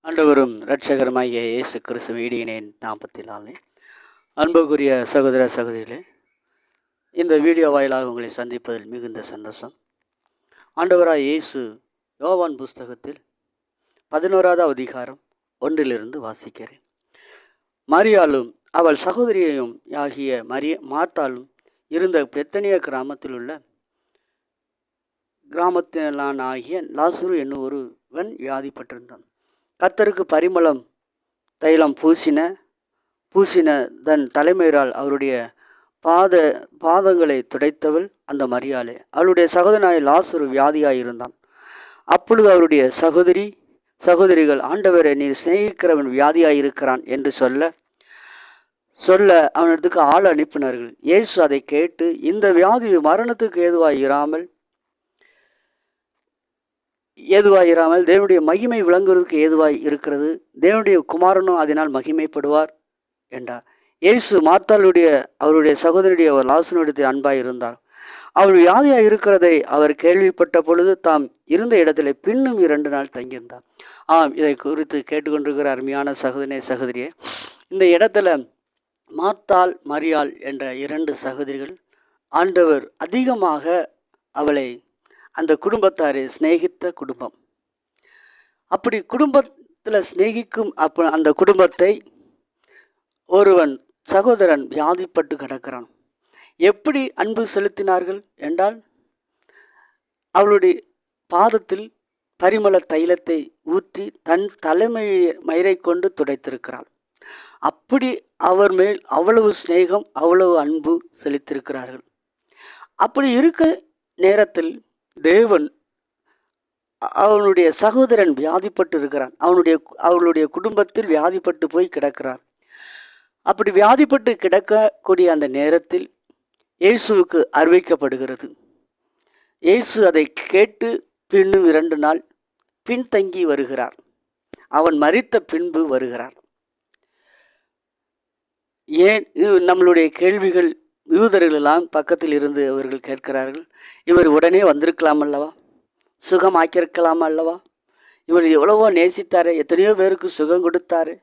ஆண்டவரும் இரட்சகருமாகிய இயேசு கிறிஸ்துவின் ஈடியினேன் நாமத்தினாலே அன்புக்குரிய சகோதர சகோதரிகளே, இந்த வீடியோ வாயிலாக உங்களை சந்திப்பதில் மிகுந்த சந்தோஷம். ஆண்டவராய் இயேசு யோவான் புஸ்தகத்தில் 11வது அதிகாரம் 1 வாசிக்கிறேன். மரியாளும் அவள் சகோதரியையும் ஆகிய மார்த்தாளும் இருந்த பெத்தனிய கிராமத்திலான் ஆகிய லாசரு என்னும் ஒருவன் வியாதிப்பட்டிருந்தான். கர்த்தருக்கு பரிமளம் தைலம் பூசின தன் தலைமையினால் அவருடைய பாதங்களை துடைத்தவள் அந்த மரியாளே. அவளுடைய சகோதரனாய் லாசரு வியாதியாயிருந்தான். அப்பொழுது அவருடைய சகோதரிகள், ஆண்டவரை நீர் சிநேகிக்கிறவன் வியாதியாயிருக்கிறான் என்று சொல்ல அவனிடத்துக்கு ஆள் அனுப்பினார்கள். இயேசு அதை கேட்டு, இந்த வியாதி மரணத்துக்கு ஏதுவாயிராமல் தேவனுடைய மகிமை விளங்குவதற்கு ஏதுவாய் இருக்கிறது. தேவனுடைய குமாரனும் அதனால் மகிமைப்படுவார் என்றார். இயேசு மார்த்தாளுடைய அவருடைய சகோதரியுடைய லாசனுடைய அன்பாய் இருந்தார். அவர் வியாதியாக இருக்கிறதை அவர் கேள்விப்பட்ட பொழுது தாம் இருந்த இடத்துல பின்னும் 2 நாள் தங்கியிருந்தார். இதை குறித்து கேட்டுக்கொண்டிருக்கிற அருமையான சகோதரியே, இந்த இடத்துல மார்த்தாள் மரியாள் என்ற 2 சகோதரிகள் ஆண்டவர் அதிகமாக அவளை அந்த குடும்பத்தாரை சிநேகித்த குடும்பம். அப்படி குடும்பத்தில் சிநேகிக்கும் அந்த குடும்பத்தை சகோதரன் வியாதிப்பட்டு கிடக்கிறான். எப்படி அன்பு செலுத்தினார்கள் என்றால், அவளுடைய பாதத்தில் பரிமள தைலத்தை ஊற்றி தன் மயிரை கொண்டு துடைத்திருக்கிறாள். அப்படி அவர் மேல் அவ்வளவு சிநேகம், அவ்வளவு அன்பு செலுத்தியிருக்கிறார்கள். அப்படி இருக்க நேரத்தில் தேவன் அவனுடைய சகோதரன் வியாதிப்பட்டு இருக்கிறான். அவளுடைய குடும்பத்தில் வியாதிப்பட்டு போய் கிடக்கிறார். அப்படி வியாதிப்பட்டு கிடக்கக்கூடிய அந்த நேரத்தில் இயேசுவுக்கு அறிவிக்கப்படுகிறது. இயேசு அதை கேட்டு பின்னும் 2 நாள் பின்தங்கி வருகிறார். அவன் மரித்த பின்பு வருகிறார். ஏன் நம்மளுடைய கேள்விகள் யூதர்களெல்லாம் பக்கத்தில் இருந்து அவர்கள் கேட்கிறார்கள், இவர் உடனே வந்திருக்கலாம் அல்லவா, சுகமாக்கியிருக்கலாம் அல்லவா, இவர் எவ்வளவோ நேசித்தாரே, எத்தனையோ பேருக்கு சுகம் கொடுத்தாரு,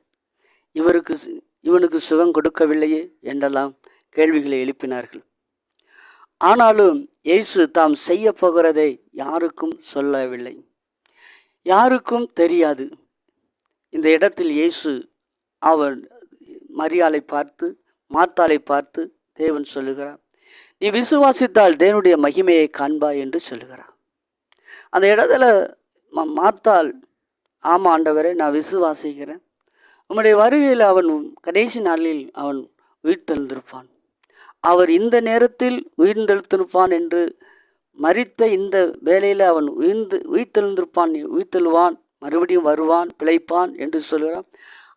இவனுக்கு சுகம் கொடுக்கவில்லையே என்றெல்லாம் கேள்விகளை எழுப்பினார்கள். ஆனாலும் இயேசு தாம் செய்ய போகிறதை யாருக்கும் சொல்லவில்லை, யாருக்கும் தெரியாது. இந்த இடத்தில் இயேசு அவன் மார்த்தாளை பார்த்து தேவன் சொல்லுகிறார், நீ விசுவாசித்தால் தேவனுடைய மகிமையை காண்பாய் என்று சொல்லுகிறார். அந்த இடத்துல மார்த்தாள், ஆமா ஆண்டவரே, நான் விசுவாசிக்கிறேன், உம்முடைய வருகையில் அவன் கடைசி நாளில் அவன் உயிர்த்தெழுந்திருப்பான், அவர் இந்த நேரத்தில் உயிர்த்தெழுந்திருப்பான் என்று மரித்த இந்த வேளையில் அவன் உயிர்த்தெழுவான், மறுபடியும் வருவான், பிழைப்பான் என்று சொல்கிறான்.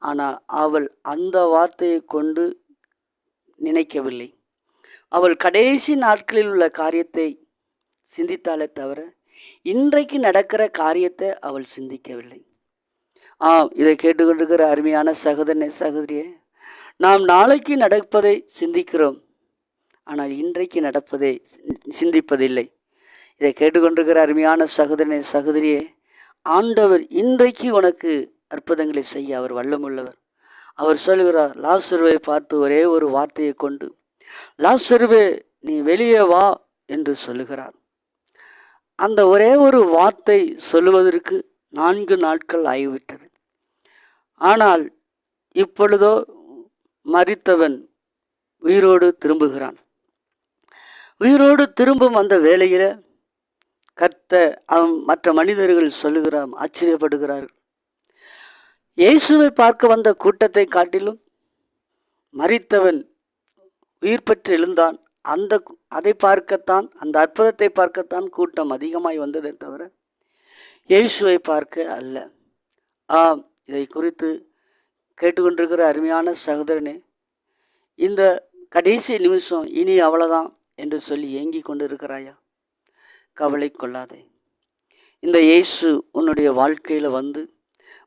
ஆனால் அவள் அந்த வார்த்தையை கொண்டு நினைக்கவில்லை. அவள் கடைசி நாட்களில் உள்ள காரியத்தை சிந்தித்தாலே தவிர இன்றைக்கு நடக்கிற காரியத்தை அவள் சிந்திக்கவில்லை. இதை கேட்டுக்கொண்டிருக்கிற அருமையான சகோதரியே, நாம் நாளைக்கு நடப்பதை சிந்திக்கிறோம், ஆனால் இன்றைக்கு நடப்பதை சிந்திப்பதில்லை. இதை கேட்டுக்கொண்டிருக்கிற அருமையான சகோதரியே, ஆண்டவர் இன்றைக்கு உனக்கு அற்புதங்களை செய்ய அவர் வல்லமுள்ளவர். அவர் சொல்கிறார், லாசருவை பார்த்து ஒரே ஒரு வார்த்தையை கொண்டு, லாசருவே நீ வெளியே வா என்று சொல்லுகிறார். அந்த ஒரே ஒரு வார்த்தை சொல்லுவதற்கு 4 நாட்கள் ஆகிவிட்டது. ஆனால் இப்பொழுதோ மரித்தவன் உயிரோடு திரும்புகிறான். உயிரோடு திரும்பும் அந்த வேளையில் மற்ற மனிதர்கள் ஆச்சரியப்படுகிறார்கள். இயேசுவை பார்க்க வந்த கூட்டத்தை காட்டிலும் மரித்தவன் உயிர் பெற்று எழுந்தான், அதை பார்க்கத்தான், அந்த அற்புதத்தை பார்க்கத்தான் கூட்டம் அதிகமாய் வந்ததை தவிர இயேசுவை பார்க்க அல்ல. இதை குறித்து கேட்டுக்கொண்டிருக்கிற அருமையான சகோதரனே, இந்த கடைசி நிமிஷம் இனி அவ்வளோதான் என்று சொல்லி ஏங்கி கொண்டு இருக்கிறாயா? கவலை கொள்ளாதே. இந்த இயேசு உன்னுடைய வாழ்க்கையில் வந்து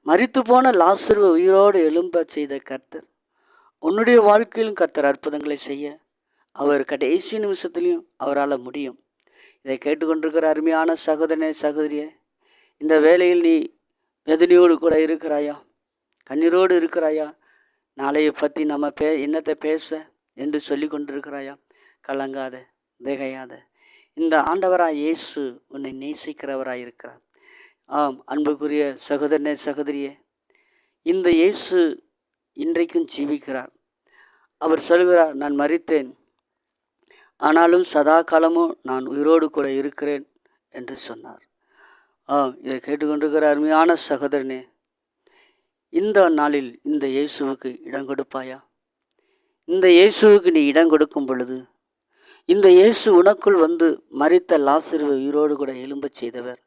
மரித்து போன லாசருவை உயிரோடு எழும்ப செய்த கர்த்தர் உன்னுடைய வாழ்க்கையிலும் கர்த்தர் அற்புதங்களை செய்ய அவர் கடைசி நிமிஷத்துலையும் அவரால் முடியும். இதை கேட்டுக்கொண்டிருக்கிற அருமையான சகோதரனே, சகோதரியே, இந்த வேளையில் நீ வேதனையோடு கூட இருக்கிறாயா? கண்ணீரோடு இருக்கிறாயா? நாளையை பற்றி நம்ம என்னத்தை பேச என்று சொல்லி கொண்டிருக்கிறாயா? கலங்காத, திகையாத. இந்த ஆண்டவராய் இயேசு உன்னை நேசிக்கிறவராய் இருக்கிறார். ஆம் அன்புக்குரிய சகோதரனே, சகோதரியே, இந்த இயேசு இன்றைக்கும் ஜீவிக்கிறார். அவர் சொல்கிறார், நான் மரித்தேன், ஆனாலும் சதா காலமும் நான் உயிரோடு கூட இருக்கிறேன் என்று சொன்னார். இதை கேட்டுக்கொண்டிருக்கிற அருமையான சகோதரனே, இந்த நாளில் இந்த இயேசுவுக்கு இடம் கொடுப்பாயா? இந்த இயேசுவுக்கு நீ இடம் கொடுக்கும் பொழுது, இந்த இயேசு உனக்குள் வந்து மரித்த லாசருவை உயிரோடு கூட எழும்பச் செய்தவர்.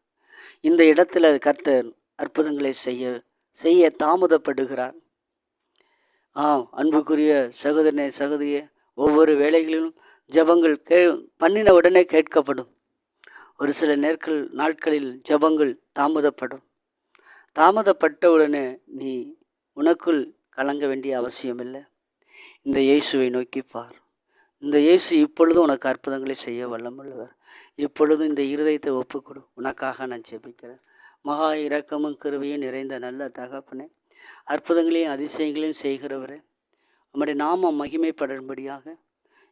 இந்த இடத்துல கர்த்தர் அற்புதங்களை செய்ய தாமதப்படுகிறார். அன்புக்குரிய சகோதரனே, சகோதரியே, ஒவ்வொரு வேளைகளிலும் ஜபங்கள் பண்ணின உடனே கேட்கப்படும். ஒரு சில நாட்களில் ஜபங்கள் தாமதப்படும். தாமதப்பட்ட உடனே நீ உனக்குள் கலங்க வேண்டிய அவசியமில்லை. இந்த இயேசுவை நோக்கி பார். இந்த இயேசு இப்பொழுதும் உனக்கு அற்புதங்களை செய்ய வல்லமுள்ளவர். இப்பொழுதும் இந்த இருதயத்தை ஒப்புக்கொடு. உனக்காக நான் ஜெபிக்கிறேன். மகா இரக்கமும் கிருபையும் நிறைந்த நல்ல தகப்பனே, அற்புதங்களையும் அதிசயங்களையும் செய்கிறவரே, நம்முடைய நாமம் மகிமைப்படும்படியாக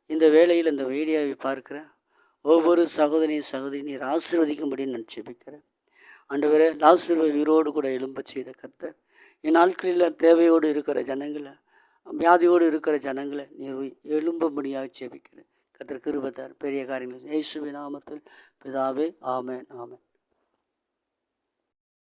இந்த வேளையில் இந்த வீடியோவை பார்க்கிற ஒவ்வொரு சகோதரி நீர் ஆசீர்வதிக்கும்படி நான் ஜெபிக்கிறேன். ஆண்டவரே, லாசருவை உயிரோடு கூட எழும்பச் செய்த கர்த்தர், இந்நாட்களில் தேவையோடு இருக்கிற ஜனங்களை, வியாதியோடு இருக்கிற ஜனங்களை நீர் எழும்பும்படியாக ஜெபிக்கிறேன். கர்த்தர் கிருபை தார், பெரிய காரியங்கள் இயேசுவின் நாமத்தில் பிதாவே, ஆமென், ஆமென்.